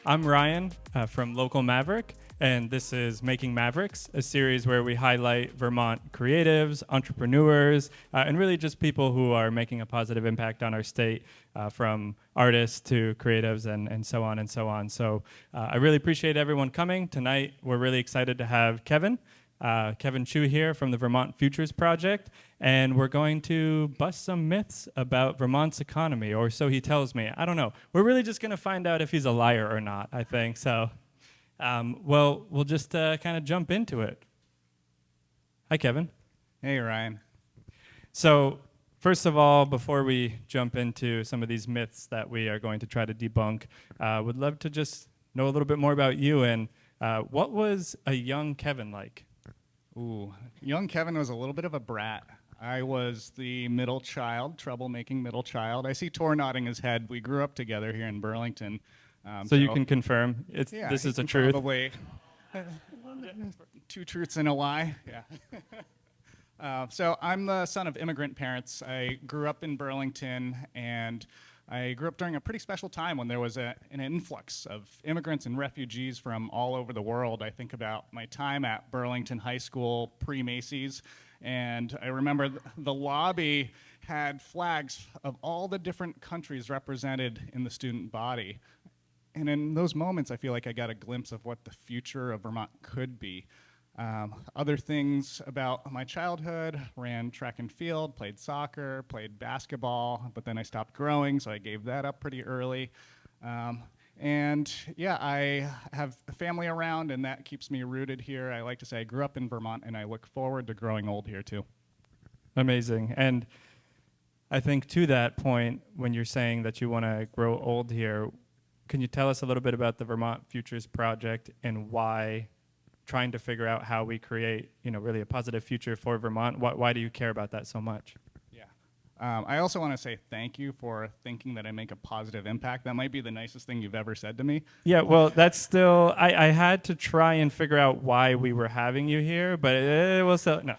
I'm Ryan from local Maverick, and this is Making Mavericks, a series where we highlight Vermont creatives, entrepreneurs, and really just people who are making a positive impact on our state, from artists to creatives and so on and so on. So I really appreciate everyone coming. Tonight, we're really excited to have Kevin Chu here from the Vermont Futures Project, and we're going to bust some myths about Vermont's economy, or so he tells me. I don't know. We're really just going to find out if he's a liar or not, I think. So, well, we'll just kind of jump into it. Hi, Kevin. Hey, Ryan. So, first of all, before we jump into some of these myths that we are going to try to debunk, would love to just know a little bit more about you and what was a young Kevin like? Ooh, young Kevin was a little bit of a brat. I was the middle child, troublemaking middle child. I see Tor nodding his head. We grew up together here in Burlington. So you can confirm this is the truth? Probably. Two truths and a lie. Yeah. So I'm the son of immigrant parents. I grew up in Burlington, and I grew up during a pretty special time when there was an influx of immigrants and refugees from all over the world. I think about my time at Burlington High School pre-Macy's, and I remember the lobby had flags of all the different countries represented in the student body. And in those moments, I feel like I got a glimpse of what the future of Vermont could be. Other things about my childhood: ran track and field, played soccer, played basketball, but then I stopped growing, so I gave that up pretty early. And yeah, I have a family around, and that keeps me rooted here. I like to say I grew up in Vermont, and I look forward to growing old here too. Amazing. And I think to that point, when you're saying that you want to grow old here, can you tell us a little bit about the Vermont Futures Project and why trying to figure out how we create, really a positive future for Vermont? Why do you care about that so much? Yeah. I also want to say thank you for thinking that I make a positive impact. That might be the nicest thing you've ever said to me. Yeah, well, that's still, I had to try and figure out why we were having you here, but it was, no.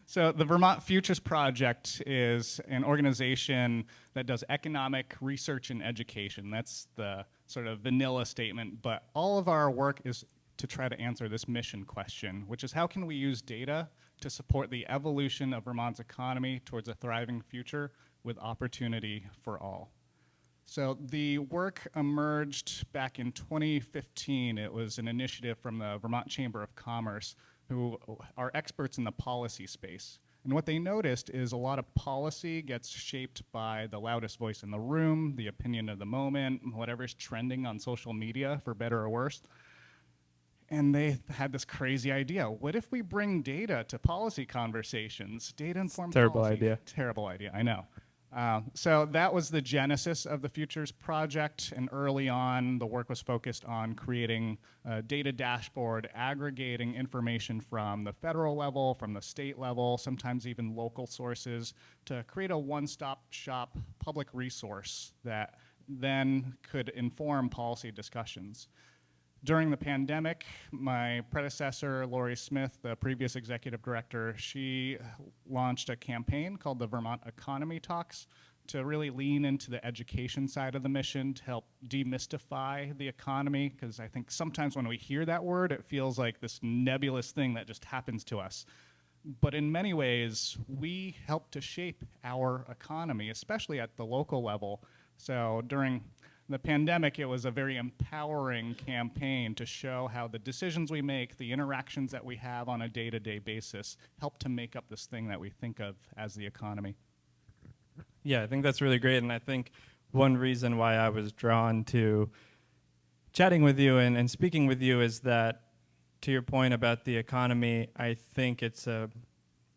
So the Vermont Futures Project is an organization that does economic research and education. That's the sort of vanilla statement, but all of our work is to try to answer this mission question, which is how can we use data to support the evolution of Vermont's economy towards a thriving future with opportunity for all. So the work emerged back in 2015. It was an initiative from the Vermont Chamber of Commerce, who are experts in the policy space. And what they noticed is a lot of policy gets shaped by the loudest voice in the room, the opinion of the moment, whatever's trending on social media, for better or worse. And they had this crazy idea. What if we bring data to policy conversations? Data-informed policy. Terrible idea. Terrible idea, I know. So that was the genesis of the Futures Project, and early on, the work was focused on creating a data dashboard, aggregating information from the federal level, from the state level, sometimes even local sources, to create a one-stop shop public resource that then could inform policy discussions. During the pandemic, my predecessor, Lori Smith, the previous executive director, she launched a campaign called the Vermont Economy Talks to really lean into the education side of the mission to help demystify the economy, because I think sometimes when we hear that word, it feels like this nebulous thing that just happens to us. But in many ways, we help to shape our economy, especially at the local level. So during the pandemic, it was a very empowering campaign to show how the decisions we make, the interactions that we have on a day-to-day basis, help to make up this thing that we think of as the economy. Yeah, I think that's really great, and I think one reason why I was drawn to chatting with you and speaking with you is that, to your point about the economy, I think it's a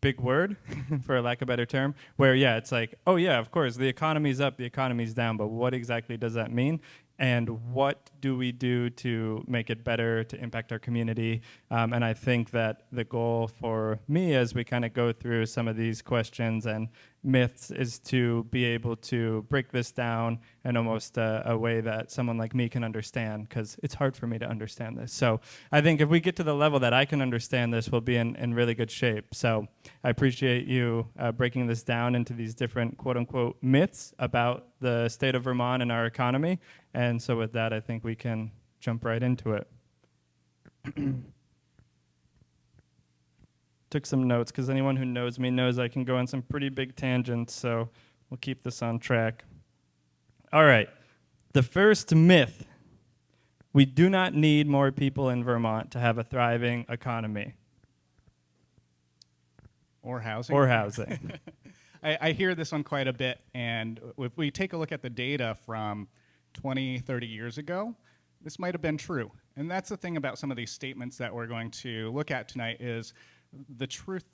big word, for lack of a better term, where, yeah, it's like, oh, yeah, of course, the economy's up, the economy's down, but what exactly does that mean? And what do we do to make it better, to impact our community? And I think that the goal for me as we kind of go through some of these questions and myths is to be able to break this down in almost a way that someone like me can understand, because it's hard for me to understand this. So I think if we get to the level that I can understand this, we'll be in really good shape. So I appreciate you breaking this down into these different quote unquote myths about the state of Vermont and our economy. And so with that, I think we can jump right into it. Took some notes because anyone who knows me knows I can go on some pretty big tangents, so we'll keep this on track. All right, the first myth: we do not need more people in Vermont to have a thriving economy. Or housing. Or housing. I hear this one quite a bit, and if we take a look at the data from 20, 30 years ago, this might have been true. And that's the thing about some of these statements that we're going to look at tonight is the truth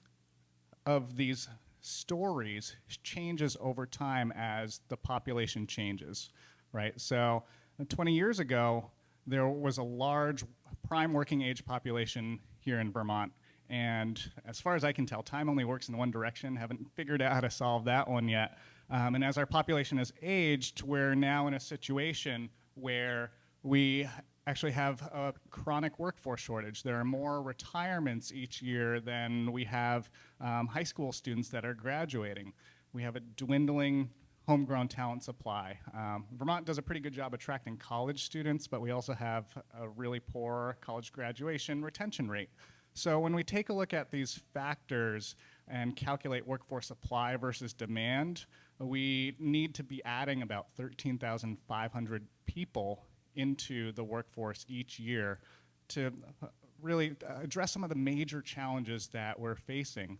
of these stories changes over time as the population changes, right? So 20 years ago, there was a large prime working age population here in Vermont. And as far as I can tell, time only works in one direction. Haven't figured out how to solve that one yet. And as our population has aged, we're now in a situation where we actually have a chronic workforce shortage. There are more retirements each year than we have high school students that are graduating. We have a dwindling homegrown talent supply. Vermont does a pretty good job attracting college students, but we also have a really poor college graduation retention rate. So when we take a look at these factors and calculate workforce supply versus demand, we need to be adding about 13,500 people into the workforce each year to really address some of the major challenges that we're facing.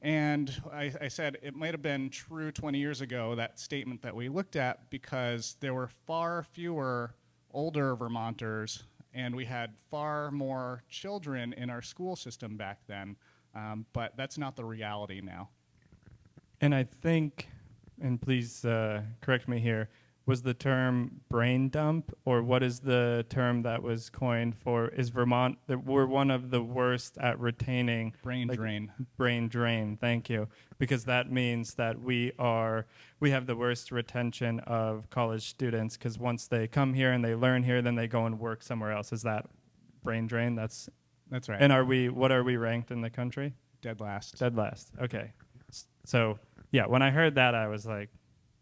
And I said it might have been true 20 years ago, that statement that we looked at, because there were far fewer older Vermonters and we had far more children in our school system back then, but that's not the reality now. And I think, and please correct me here, was the term brain dump, or what is the term that was coined for? Is Vermont, we're one of the worst at retaining brain drain. Brain drain, thank you. Because that means that we have the worst retention of college students, because once they come here and they learn here, then they go and work somewhere else. Is that brain drain? That's right. And what are we ranked in the country? Dead last. Dead last, okay. So yeah, when I heard that, I was like,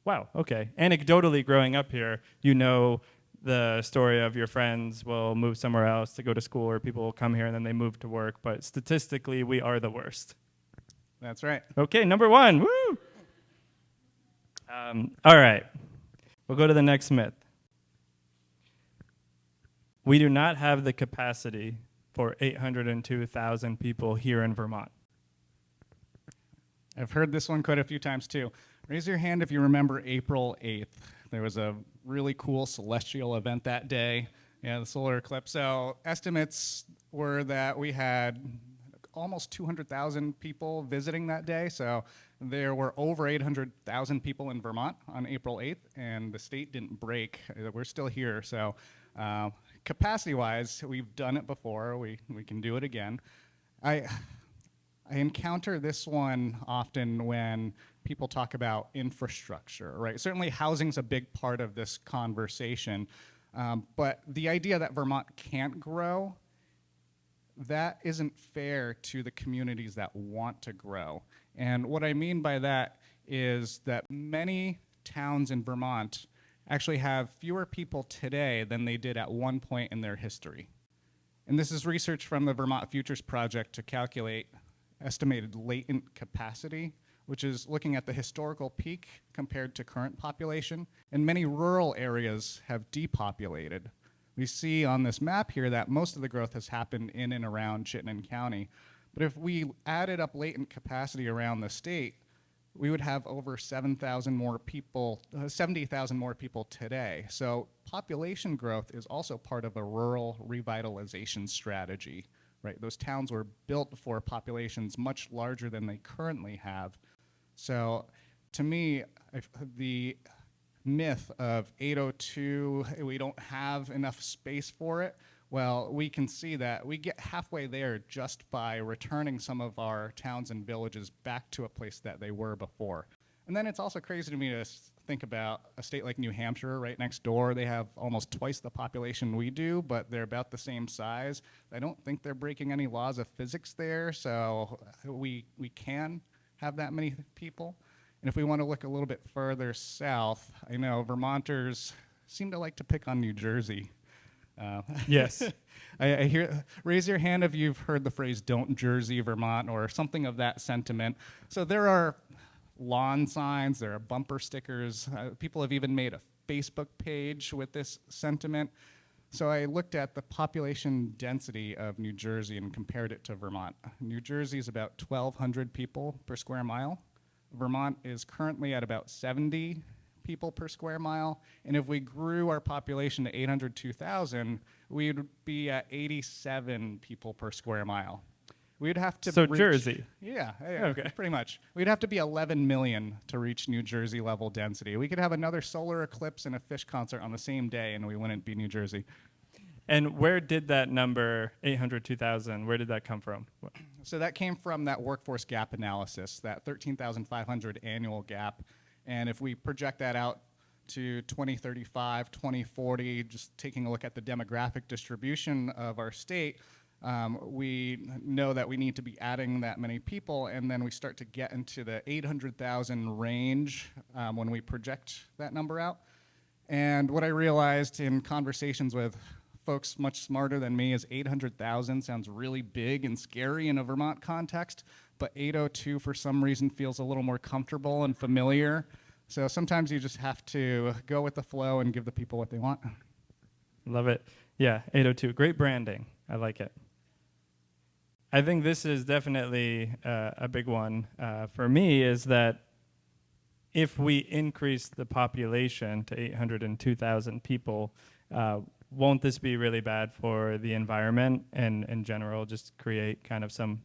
wow, okay. Anecdotally, growing up here, you know the story of your friends will move somewhere else to go to school, or people will come here and then they move to work. But statistically, we are the worst. That's right. Okay, number one, woo! All right, we'll go to the next myth. We do not have the capacity for 802,000 people here in Vermont. I've heard this one quite a few times too. Raise your hand if you remember April 8th. There was a really cool celestial event that day, the solar eclipse. So estimates were that we had almost 200,000 people visiting that day. So there were over 800,000 people in Vermont on April 8th, and the state didn't break. We're still here. So capacity-wise, we've done it before. We can do it again. I encounter this one often when people talk about infrastructure, right? Certainly housing's a big part of this conversation, but the idea that Vermont can't grow, that isn't fair to the communities that want to grow. And what I mean by that is that many towns in Vermont actually have fewer people today than they did at one point in their history. And this is research from the Vermont Futures Project to calculate estimated latent capacity, which is looking at the historical peak compared to current population. And many rural areas have depopulated. We see on this map here that most of the growth has happened in and around Chittenden County. But if we added up latent capacity around the state, we would have over 7,000 more people, 70,000 more people today. So population growth is also part of a rural revitalization strategy, right? Those towns were built for populations much larger than they currently have. So to me, the myth of 802, we don't have enough space for it, well, we can see that we get halfway there just by returning some of our towns and villages back to a place that they were before. And then it's also crazy to me to think about a state like New Hampshire right next door. They have almost twice the population we do, but they're about the same size. I don't think they're breaking any laws of physics there, so we can have that many people. And if we want to look a little bit further south, I know Vermonters seem to like to pick on New Jersey. Yes. I hear, raise your hand if you've heard the phrase "Don't Jersey Vermont" or something of that sentiment. So there are lawn signs, there are bumper stickers. People have even made a Facebook page with this sentiment. So I looked at the population density of New Jersey and compared it to Vermont. New Jersey is about 1,200 people per square mile. Vermont is currently at about 70 people per square mile. And if we grew our population to 802,000, we'd be at 87 people per square mile. We'd have to So reach, Jersey. Yeah, Okay. pretty much. We'd have to be 11 million to reach New Jersey level density. We could have another solar eclipse and a Fish concert on the same day, and we wouldn't be New Jersey. And where did that number, 802,000, where did that come from? So that came from that workforce gap analysis, that 13,500 annual gap. And if we project that out to 2035, 2040, just taking a look at the demographic distribution of our state, we know that we need to be adding that many people, and then we start to get into the 800,000 range when we project that number out. And what I realized in conversations with folks much smarter than me is 800,000 sounds really big and scary in a Vermont context, but 802 for some reason feels a little more comfortable and familiar. So sometimes you just have to go with the flow and give the people what they want. Love it. Yeah, 802. Great branding. I like it. I think this is definitely a big one for me, is that if we increase the population to 802,000 people, won't this be really bad for the environment and in general just create kind of some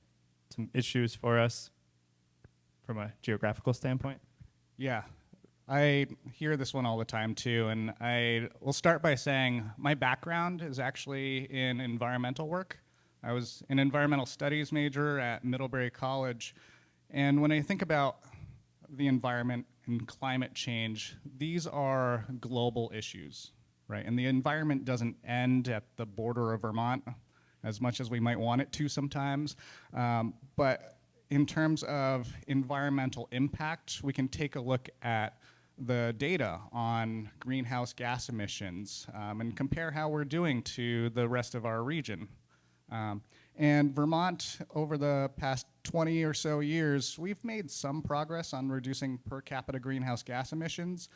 issues for us from a geographical standpoint? Yeah, I hear this one all the time too, and I will start by saying my background is actually in environmental work. I was an environmental studies major at Middlebury College, and when I think about the environment and climate change, these are global issues, right? And the environment doesn't end at the border of Vermont, as much as we might want it to sometimes, but in terms of environmental impact, we can take a look at the data on greenhouse gas emissions and compare how we're doing to the rest of our region. And Vermont, over the past 20 or so years, we've made some progress on reducing per capita greenhouse gas emissions,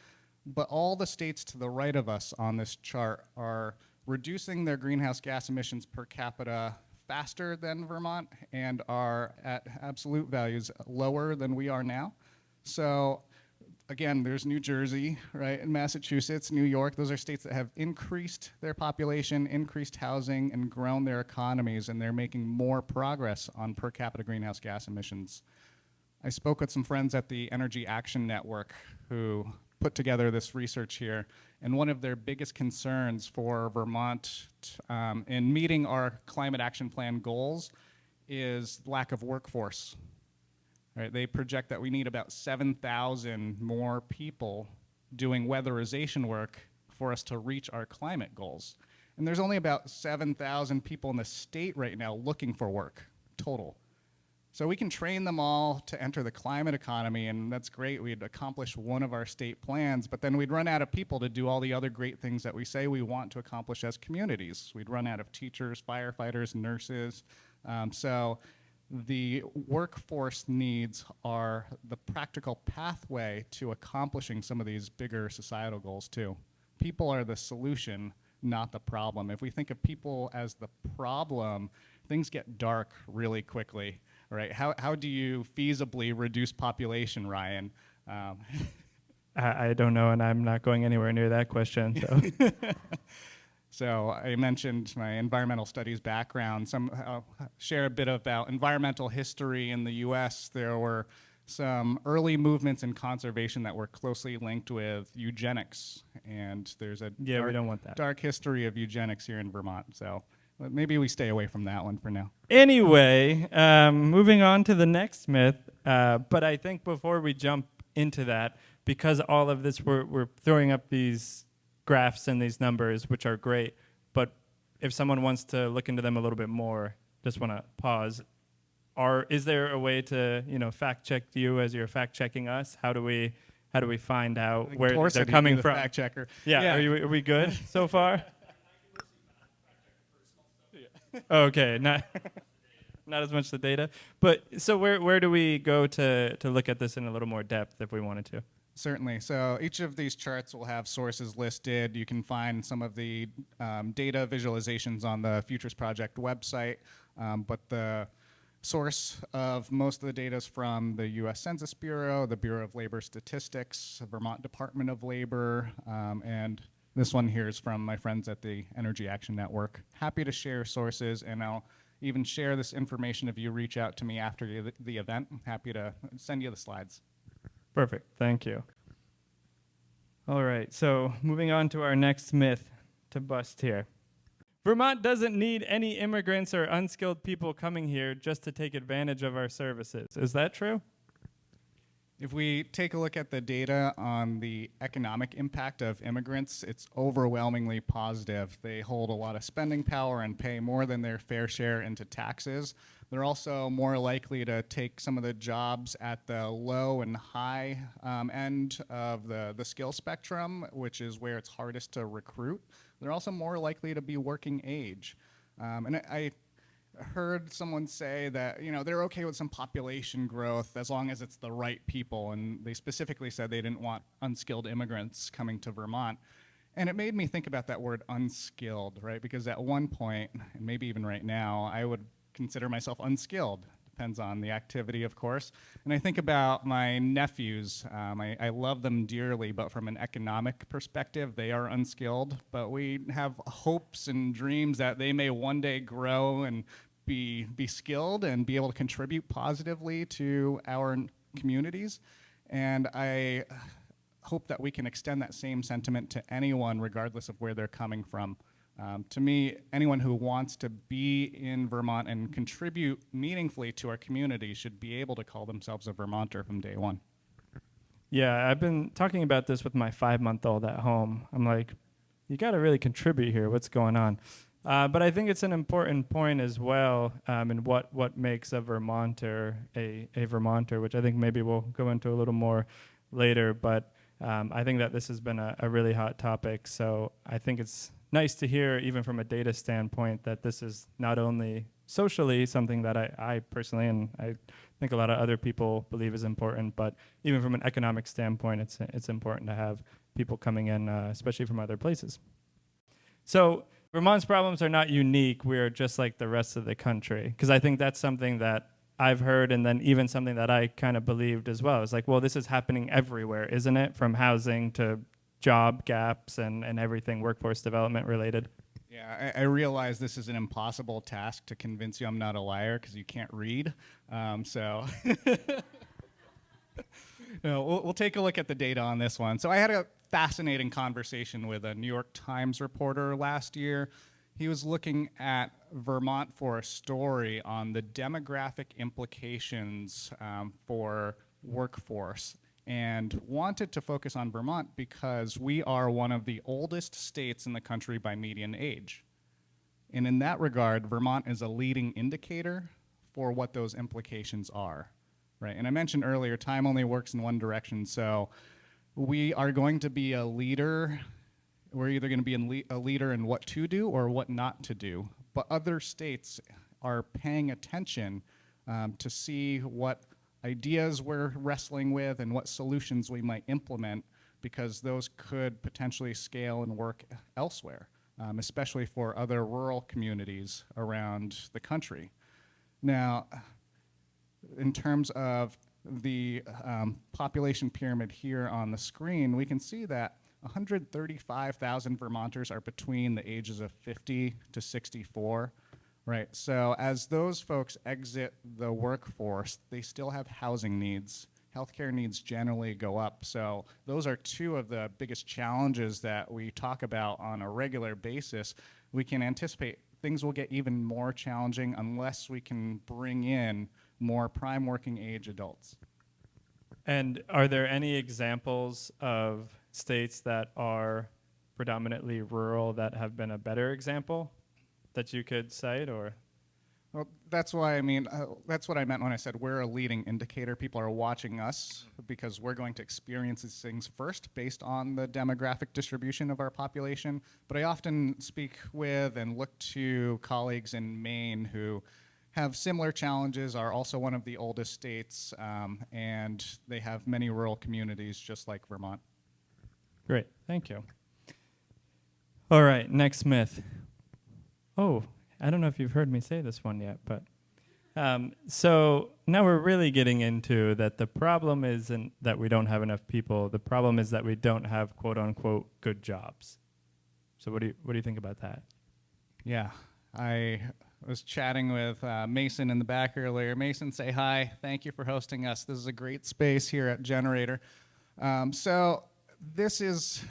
but all the states to the right of us on this chart are reducing their greenhouse gas emissions per capita faster than Vermont and are at absolute values lower than we are now. So again, there's New Jersey, right, and Massachusetts, New York. Those are states that have increased their population, increased housing, and grown their economies, and they're making more progress on per capita greenhouse gas emissions. I spoke with some friends at the Energy Action Network who put together this research here, and one of their biggest concerns for Vermont in meeting our climate action plan goals is lack of workforce. Right, they project that we need about 7,000 more people doing weatherization work for us to reach our climate goals. And there's only about 7,000 people in the state right now looking for work, total. So we can train them all to enter the climate economy, and that's great. We'd accomplish one of our state plans, but then we'd run out of people to do all the other great things that we say we want to accomplish as communities. We'd run out of teachers, firefighters, nurses. So the workforce needs are the practical pathway to accomplishing some of these bigger societal goals too. People are the solution, not the problem. If we think of people as the problem, things get dark really quickly, right? How do you feasibly reduce population, Ryan? I don't know, and I'm not going anywhere near that question. So. So I mentioned my environmental studies background. I'll share a bit about environmental history in the US. There were some early movements in conservation that were closely linked with eugenics. And there's a we don't want that. Dark history of eugenics here in Vermont. So maybe we stay away from that one for now. Anyway, moving on to the next myth. But I think before we jump into that, because all of this, we're throwing up these graphs and these numbers, which are great, but if someone wants to look into them a little bit more, just want to pause. Is there a way to, fact check you as you're fact checking us? How do we find out where they're coming from? Fact checker. Yeah. Are we good so far? Okay, not as much the data, but so where do we go to look at this in a little more depth if we wanted to? Certainly. So each of these charts will have sources listed. You can find some of the data visualizations on the Futures Project website, but the source of most of the data is from the U.S. Census Bureau, the Bureau of Labor Statistics, the Vermont Department of Labor, and this one here is from my friends at the Energy Action Network. Happy to share sources, and I'll even share this information if you reach out to me after the event. I'm happy to send you the slides. Perfect. Thank you. All right. So moving on to our next myth to bust here. Vermont doesn't need any immigrants or unskilled people coming here just to take advantage of our services. Is that true? If we take a look at the data on the economic impact of immigrants, it's overwhelmingly positive. They hold a lot of spending power and pay more than their fair share into taxes. They're also more likely to take some of the jobs at the low and high end of the skill spectrum, which is where it's hardest to recruit. They're also more likely to be working age. And I heard someone say that they're okay with some population growth as long as it's the right people, and they specifically said they didn't want unskilled immigrants coming to Vermont. And it made me think about that word unskilled, right? Because at one point, and maybe even right now, I would consider myself unskilled. Depends on the activity, of course. And I think about my nephews. I love them dearly, but from an economic perspective, they are unskilled. But we have hopes and dreams that they may one day grow and be skilled and be able to contribute positively to our communities. And I hope that we can extend that same sentiment to anyone, regardless of where they're coming from. To me, anyone who wants to be in Vermont and contribute meaningfully to our community should be able to call themselves a Vermonter from day one. Yeah, I've been talking about this with my 5-month-old at home. I'm like, you got to really contribute here. What's going on? But I think it's an important point as well in what makes a Vermonter a Vermonter, which I think maybe we'll go into a little more later. But I think that this has been a really hot topic. So I think it's nice to hear, even from a data standpoint, that this is not only socially something that I personally, and I think a lot of other people believe is important, but even from an economic standpoint, it's important to have people coming in, especially from other places. So Vermont's problems are not unique. We're just like the rest of the country, because I think that's something that I've heard, and then even something that I kind of believed as well. It's like, well, this is happening everywhere, isn't it? From housing to job gaps and everything workforce development related. Yeah, I realize this is an impossible task to convince you I'm not a liar because you can't read. So we'll take a look at the data on this one. So I had a fascinating conversation with a New York Times reporter last year. He was looking at Vermont for a story on the demographic implications for workforce, and wanted to focus on Vermont because we are one of the oldest states in the country by median age. And in that regard, Vermont is a leading indicator for what those implications are, right? And I mentioned earlier, time only works in one direction, so we are going to be a leader. We're either going to be a leader in what to do or what not to do. But other states are paying attention to see what ideas we're wrestling with and what solutions we might implement, because those could potentially scale and work elsewhere, especially for other rural communities around the country. Now, in terms of the population pyramid here on the screen, we can see that 135,000 Vermonters are between the ages of 50 to 64. Right, so as those folks exit the workforce, they still have housing needs. Healthcare needs generally go up. So those are two of the biggest challenges that we talk about on a regular basis. We can anticipate things will get even more challenging unless we can bring in more prime working age adults. And are there any examples of states that are predominantly rural that have been a better example that you could cite, or? Well, that's why that's what I meant when I said we're a leading indicator. People are watching us because we're going to experience these things first based on the demographic distribution of our population. But I often speak with and look to colleagues in Maine who have similar challenges, are also one of the oldest states, and they have many rural communities just like Vermont. Great, thank you. All right, next myth. Oh, I don't know if you've heard me say this one yet, but so now we're really getting into that the problem isn't that we don't have enough people. The problem is that we don't have quote unquote good jobs. So what do you think about that? Yeah, I was chatting with Mason in the back earlier. Mason, say hi. Thank you for hosting us. This is a great space here at Generator. So this is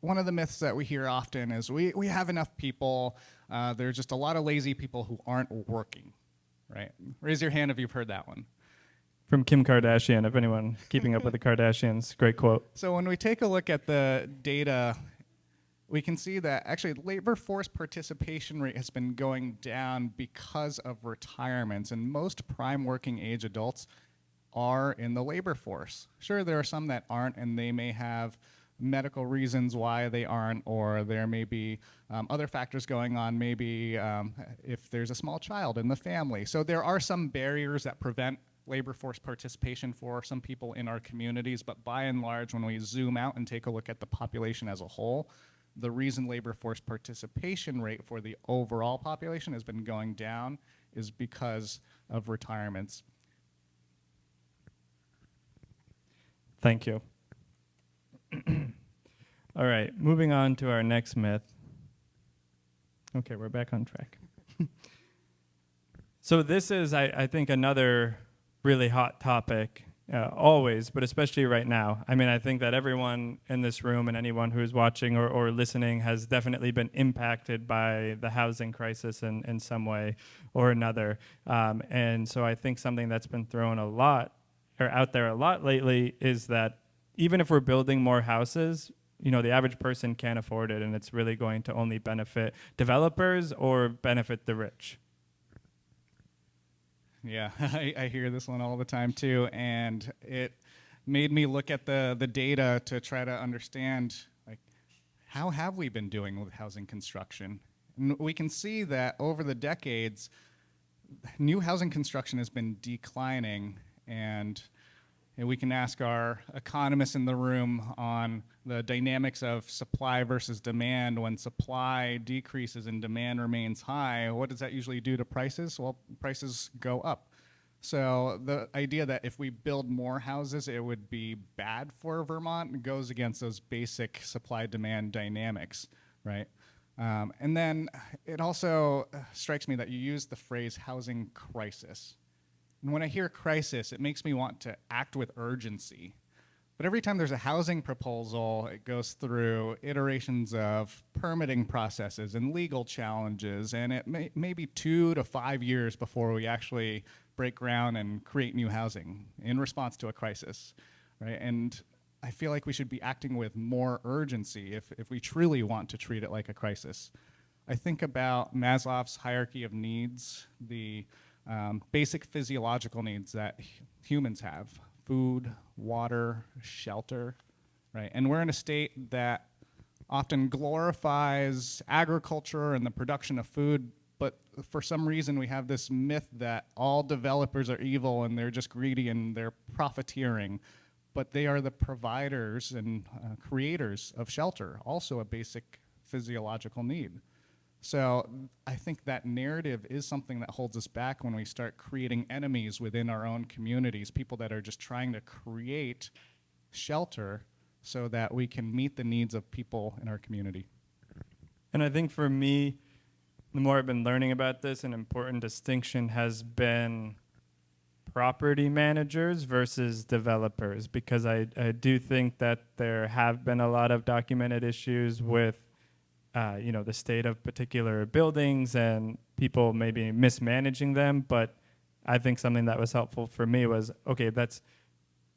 one of the myths that we hear often is we have enough people. There's just a lot of lazy people who aren't working, right? Raise your hand if you've heard that one. From Kim Kardashian, if anyone keeping up with the Kardashians, great quote. So when we take a look at the data, we can see that actually labor force participation rate has been going down because of retirements, and most prime working age adults are in the labor force. Sure, there are some that aren't, and they may have medical reasons why they aren't, or there may be other factors going on, maybe if there's a small child in the family. So there are some barriers that prevent labor force participation for some people in our communities, but by and large, when we zoom out and take a look at the population as a whole, the reason labor force participation rate for the overall population has been going down is because of retirements. Thank you. All right, moving on to our next myth. Okay, we're back on track. So this is, I think, another really hot topic, always, but especially right now. I mean, I think that everyone in this room and anyone who's watching or listening has definitely been impacted by the housing crisis in some way or another. And so I think something that's been thrown a lot, or out there a lot lately, is that even if we're building more houses, you know, the average person can't afford it, and it's really going to only benefit developers or benefit the rich. Yeah, I hear this one all the time too, and it made me look at the data to try to understand, like, how have we been doing with housing construction? And we can see that over the decades, new housing construction has been declining, and we can ask our economists in the room on the dynamics of supply versus demand. When supply decreases and demand remains high, what does that usually do to prices? Well, prices go up. So the idea that if we build more houses, it would be bad for Vermont goes against those basic supply-demand dynamics, right? And then it also strikes me that you use the phrase housing crisis. And when I hear crisis, it makes me want to act with urgency. But every time there's a housing proposal, it goes through iterations of permitting processes and legal challenges, and it may be 2 to 5 years before we actually break ground and create new housing in response to a crisis, right? And I feel like we should be acting with more urgency if we truly want to treat it like a crisis. I think about Maslow's hierarchy of needs, the basic physiological needs that humans have: food, water, shelter, right? And we're in a state that often glorifies agriculture and the production of food, but for some reason we have this myth that all developers are evil and they're just greedy and they're profiteering, but they are the providers and creators of shelter, also a basic physiological need. So I think that narrative is something that holds us back when we start creating enemies within our own communities, people that are just trying to create shelter so that we can meet the needs of people in our community. And I think for me, the more I've been learning about this, an important distinction has been property managers versus developers, because I do think that there have been a lot of documented issues with the state of particular buildings and people maybe mismanaging them. But I think something that was helpful for me was, okay,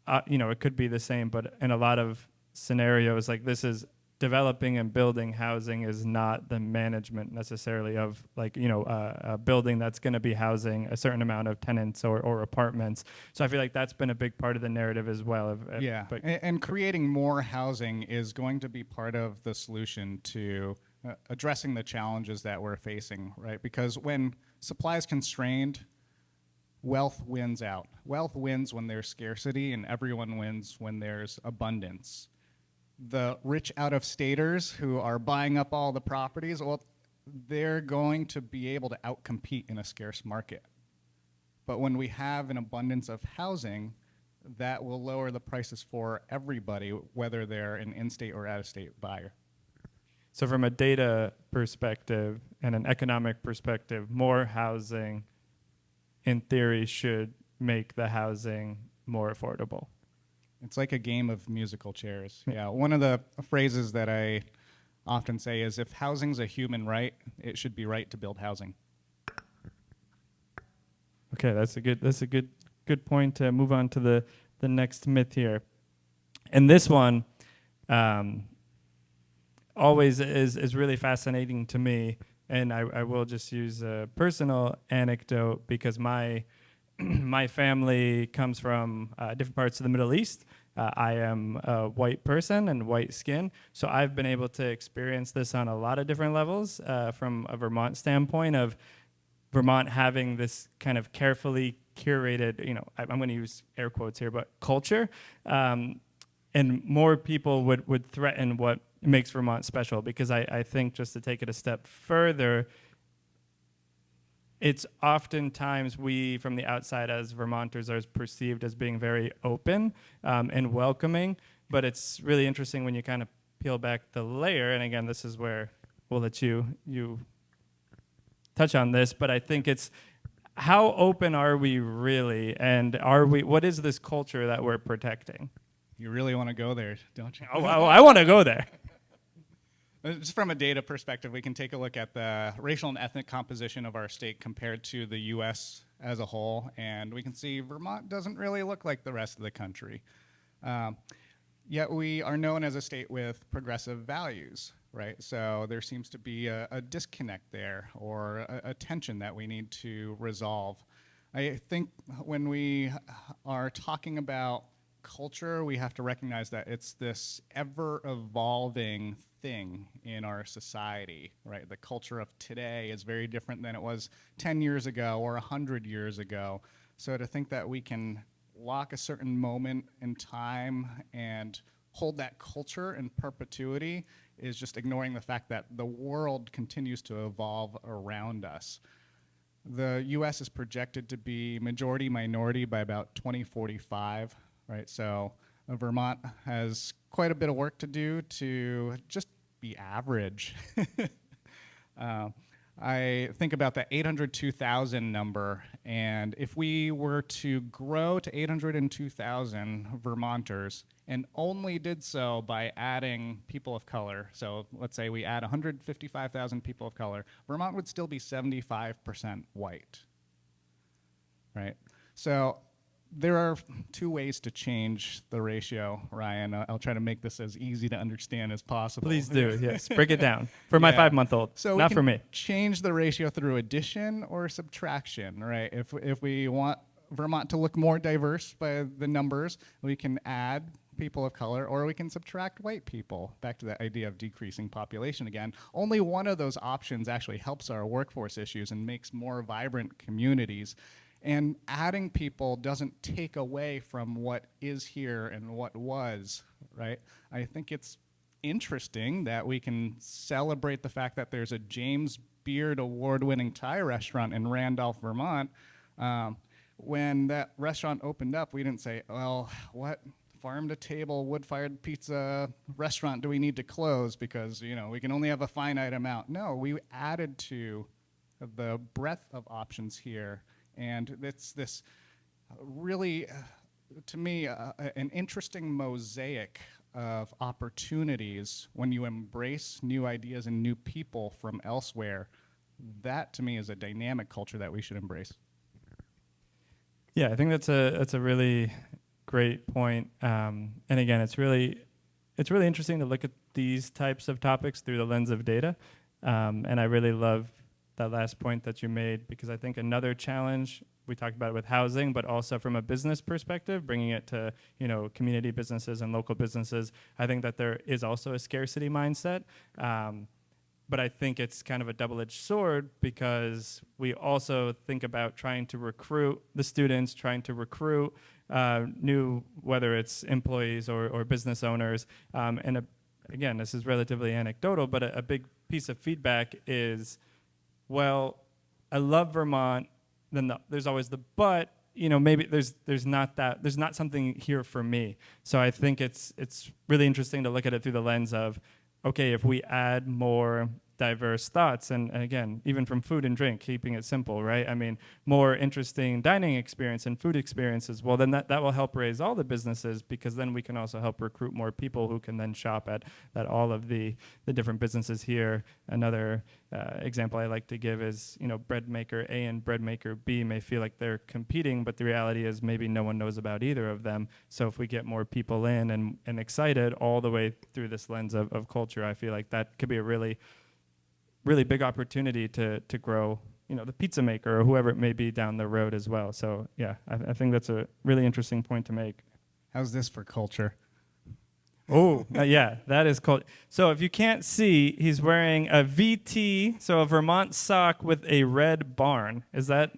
it could be the same, but in a lot of scenarios, like this is developing and building housing is not the management necessarily of a building that's going to be housing a certain amount of tenants or apartments. So I feel like that's been a big part of the narrative as well. Yeah, and creating more housing is going to be part of the solution to addressing the challenges that we're facing, right? Because when supply is constrained, wealth wins out. Wealth wins when there's scarcity, and everyone wins when there's abundance. The rich out-of-staters who are buying up all the properties, well, they're going to be able to outcompete in a scarce market. But when we have an abundance of housing, that will lower the prices for everybody, whether they're an in-state or out-of-state buyer. So from a data perspective and an economic perspective, more housing, in theory, should make the housing more affordable. It's like a game of musical chairs. Yeah, one of the phrases that I often say is, if housing's a human right, it should be right to build housing. Okay, that's a good point to move on to the next myth here. And this one always is really fascinating to me, and I will just use a personal anecdote because my family comes from different parts of the Middle East. I am a white person and white skin, so I've been able to experience this on a lot of different levels from a Vermont standpoint of Vermont having this kind of carefully curated, I'm going to use air quotes here, but culture, and more people would threaten what makes Vermont special, because I think, just to take it a step further, it's oftentimes we from the outside as Vermonters are perceived as being very open and welcoming, but it's really interesting when you kind of peel back the layer, and again, this is where we'll let you touch on this, but I think it's how open are we really, and what is this culture that we're protecting? You really want to go there, don't you? I want to go there. Just from a data perspective, we can take a look at the racial and ethnic composition of our state compared to the U.S. as a whole, and we can see Vermont doesn't really look like the rest of the country. Yet we are known as a state with progressive values, right? So there seems to be a disconnect there, or a tension that we need to resolve. I think when we are talking about culture, we have to recognize that it's this ever-evolving thing in our society, right? The culture of today is very different than it was 10 years ago or 100 years ago. So to think that we can lock a certain moment in time and hold that culture in perpetuity is just ignoring the fact that the world continues to evolve around us. The US is projected to be majority minority by about 2045. Right, so Vermont has quite a bit of work to do to just be average. I think about the 802,000 number, and if we were to grow to 802,000 Vermonters and only did so by adding people of color, so let's say we add 155,000 people of color, Vermont would still be 75% white, right? So there are two ways to change the ratio, Ryan. I'll try to make this as easy to understand as possible. Please do, yes. Break it down. For my 5-month-old, so not for me. Change the ratio through addition or subtraction, right? If we want Vermont to look more diverse by the numbers, we can add people of color, or we can subtract white people. Back to that idea of decreasing population again. Only one of those options actually helps our workforce issues and makes more vibrant communities. And adding people doesn't take away from what is here and what was, right? I think it's interesting that we can celebrate the fact that there's a James Beard award-winning Thai restaurant in Randolph, Vermont. When that restaurant opened up, we didn't say, well, what farm-to-table wood-fired pizza restaurant do we need to close because, we can only have a finite amount. No, we added to the breadth of options here. And it's this really, to me, an interesting mosaic of opportunities when you embrace new ideas and new people from elsewhere. That, to me, is a dynamic culture that we should embrace. Yeah, I think that's a really great point. And again, it's really interesting to look at these types of topics through the lens of data. And I really love that last point that you made, because I think another challenge, we talked about it with housing, but also from a business perspective, bringing it to, community businesses and local businesses, I think that there is also a scarcity mindset. But I think it's kind of a double-edged sword, because we also think about trying to recruit the students, trying to recruit new, whether it's employees or business owners. Again, this is relatively anecdotal, but a big piece of feedback is, well, I love Vermont. Then there's always the but. Maybe there's not something here for me. So I think it's really interesting to look at it through the lens of, okay, if we add more diverse thoughts, and again, even from food and drink, keeping it simple, right? I mean, more interesting dining experience and food experiences, well, then that will help raise all the businesses, because then we can also help recruit more people who can then shop at all of the different businesses here. Another example I like to give is, bread maker A and bread maker B may feel like they're competing, but the reality is maybe no one knows about either of them. So if we get more people in and excited all the way through this lens of culture, I feel like that could be a really big opportunity to grow, the pizza maker or whoever it may be down the road as well. So yeah, I think that's a really interesting point to make. How's this for culture? Oh, yeah, that is cool. So if you can't see, he's wearing a VT, so a Vermont sock with a red barn. Is that?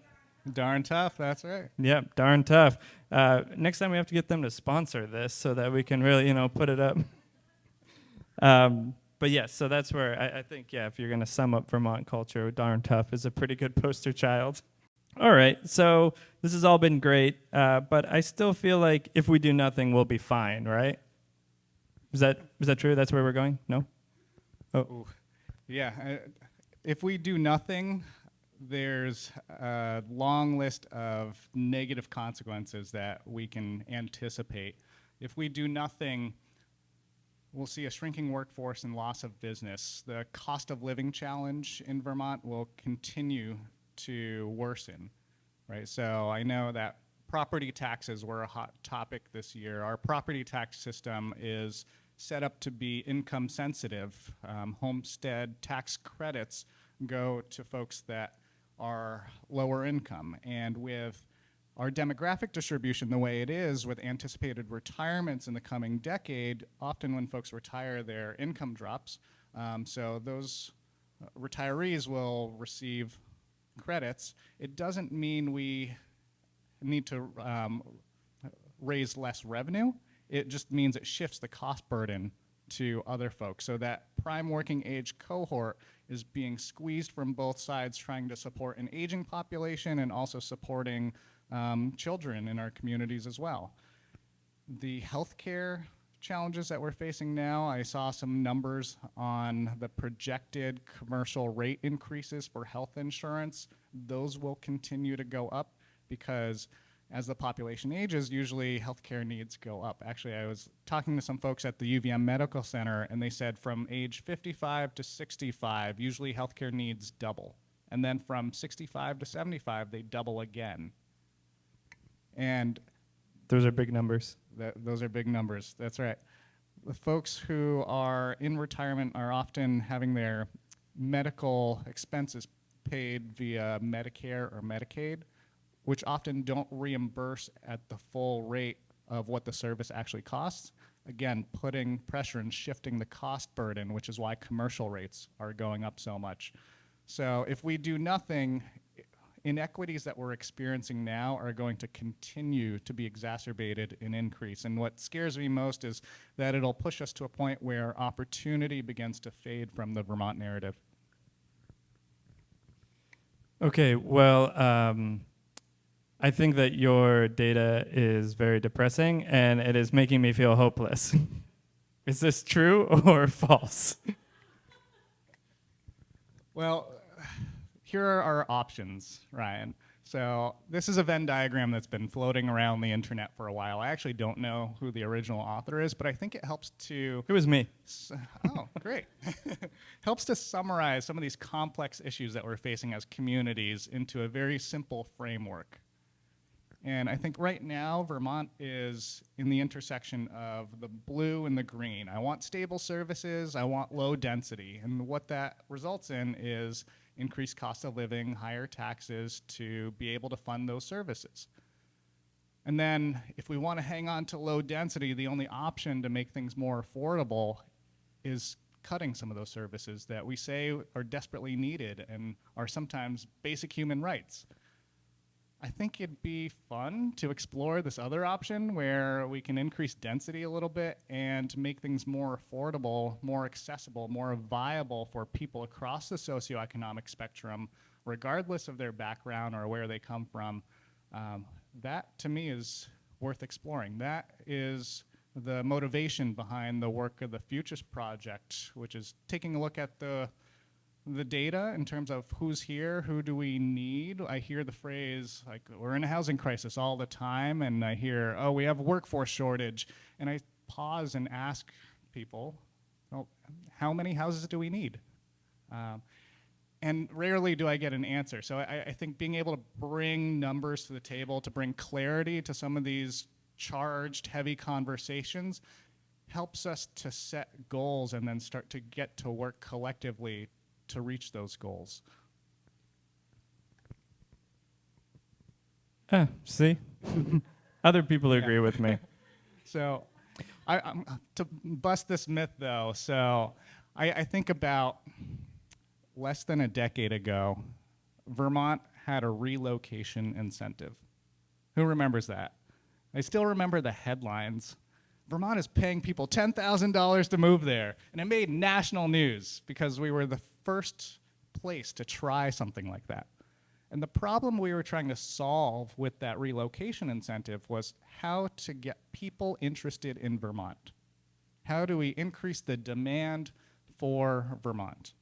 Darn tough, that's right. Yep, darn tough. Next time we have to get them to sponsor this so that we can really, put it up. But yes, so that's where I think, if you're going to sum up Vermont culture, darn tough is a pretty good poster child. All right, so this has all been great, but I still feel like if we do nothing, we'll be fine, right? Is that true? That's where we're going? No? Oh. Ooh. Yeah, if we do nothing, there's a long list of negative consequences that we can anticipate. If we do nothing, we'll see a shrinking workforce and loss of business. The cost of living challenge in Vermont will continue to worsen, right? So I know that property taxes were a hot topic this year. Our property tax system is set up to be income sensitive. Homestead tax credits go to folks that are lower income. And with our demographic distribution the way it is, with anticipated retirements in the coming decade, often when folks retire, their income drops. So those retirees will receive credits. It doesn't mean we need to raise less revenue. It just means it shifts the cost burden to other folks. So that prime working age cohort is being squeezed from both sides, trying to support an aging population and also supporting children in our communities as well. The healthcare challenges that we're facing now, I saw some numbers on the projected commercial rate increases for health insurance. Those will continue to go up because as the population ages, usually healthcare needs go up. Actually, I was talking to some folks at the UVM Medical Center, and they said from age 55 to 65, usually healthcare needs double. And then from 65 to 75, they double again. And those are big numbers. Those are big numbers, that's right. The folks who are in retirement are often having their medical expenses paid via Medicare or Medicaid, which often don't reimburse at the full rate of what the service actually costs. Again, putting pressure and shifting the cost burden, which is why commercial rates are going up so much. So if we do nothing, inequities that we're experiencing now are going to continue to be exacerbated and increase. And what scares me most is that it'll push us to a point where opportunity begins to fade from the Vermont narrative. Okay, well, I think that your data is very depressing, and it is making me feel hopeless. Is this true or false? Well, here are our options, Ryan. So this is a Venn diagram that's been floating around the internet for a while. I actually don't know who the original author is, but I think it helps to... It was me. Oh, great. Helps to summarize some of these complex issues that we're facing as communities into a very simple framework. And I think right now, Vermont is in the intersection of the blue and the green. I want stable services, I want low density. And what that results in is increased cost of living, higher taxes to be able to fund those services. And then if we want to hang on to low density, the only option to make things more affordable is cutting some of those services that we say are desperately needed and are sometimes basic human rights. I think it'd be fun to explore this other option where we can increase density a little bit and make things more affordable, more accessible, more viable for people across the socioeconomic spectrum, regardless of their background or where they come from. That, to me, is worth exploring. That is the motivation behind the work of the Futures Project, which is taking a look at the data in terms of who's here, who do we need. I hear the phrase, like, we're in a housing crisis all the time, and I hear, oh, we have a workforce shortage. And I pause and ask people, well, how many houses do we need? And rarely do I get an answer. So I think being able to bring numbers to the table, to bring clarity to some of these charged, heavy conversations, helps us to set goals and then start to get to work collectively to reach those goals. See? Other people agree with me. So to bust this myth, though, so I think about less than a decade ago, Vermont had a relocation incentive. Who remembers that? I still remember the headlines. Vermont is paying people $10,000 to move there. And it made national news because we were the first place to try something like that. And the problem we were trying to solve with that relocation incentive was how to get people interested in Vermont. How do we increase the demand for Vermont?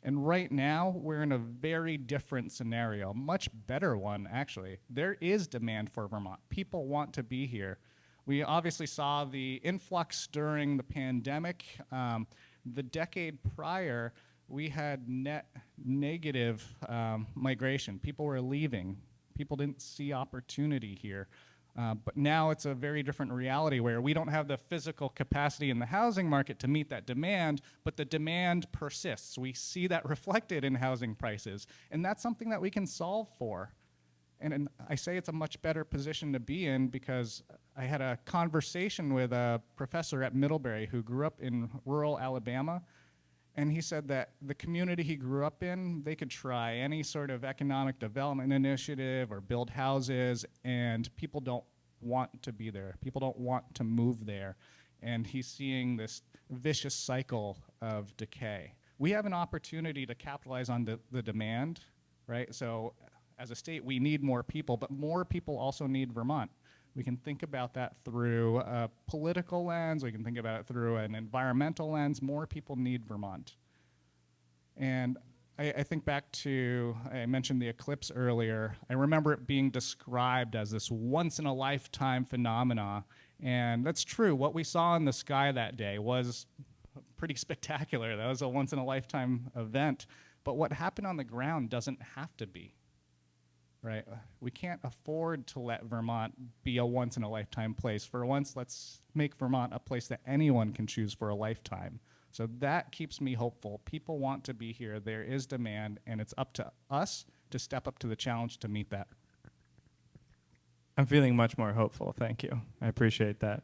And right now, we're in a very different scenario, a much better one, actually. There is demand for Vermont. People want to be here. We obviously saw the influx during the pandemic. The decade prior, we had net negative migration. People were leaving. People didn't see opportunity here. But now it's a very different reality where we don't have the physical capacity in the housing market to meet that demand, but the demand persists. We see that reflected in housing prices, and that's something that we can solve for. And I say it's a much better position to be in because I had a conversation with a professor at Middlebury who grew up in rural Alabama, and he said that the community he grew up in, they could try any sort of economic development initiative or build houses, and people don't want to be there. People don't want to move there. And he's seeing this vicious cycle of decay. We have an opportunity to capitalize on the demand, right? So as a state, we need more people, but more people also need Vermont. We can think about that through a political lens. We can think about it through an environmental lens. More people need Vermont. And I think back to, I mentioned the eclipse earlier. I remember it being described as this once-in-a-lifetime phenomena. And that's true. What we saw in the sky that day was pretty spectacular. That was a once-in-a-lifetime event. But what happened on the ground doesn't have to be. Right? We can't afford to let Vermont be a once-in-a-lifetime place. For once, let's make Vermont a place that anyone can choose for a lifetime. So that keeps me hopeful. People want to be here. There is demand, and it's up to us to step up to the challenge to meet that. I'm feeling much more hopeful. Thank you. I appreciate that.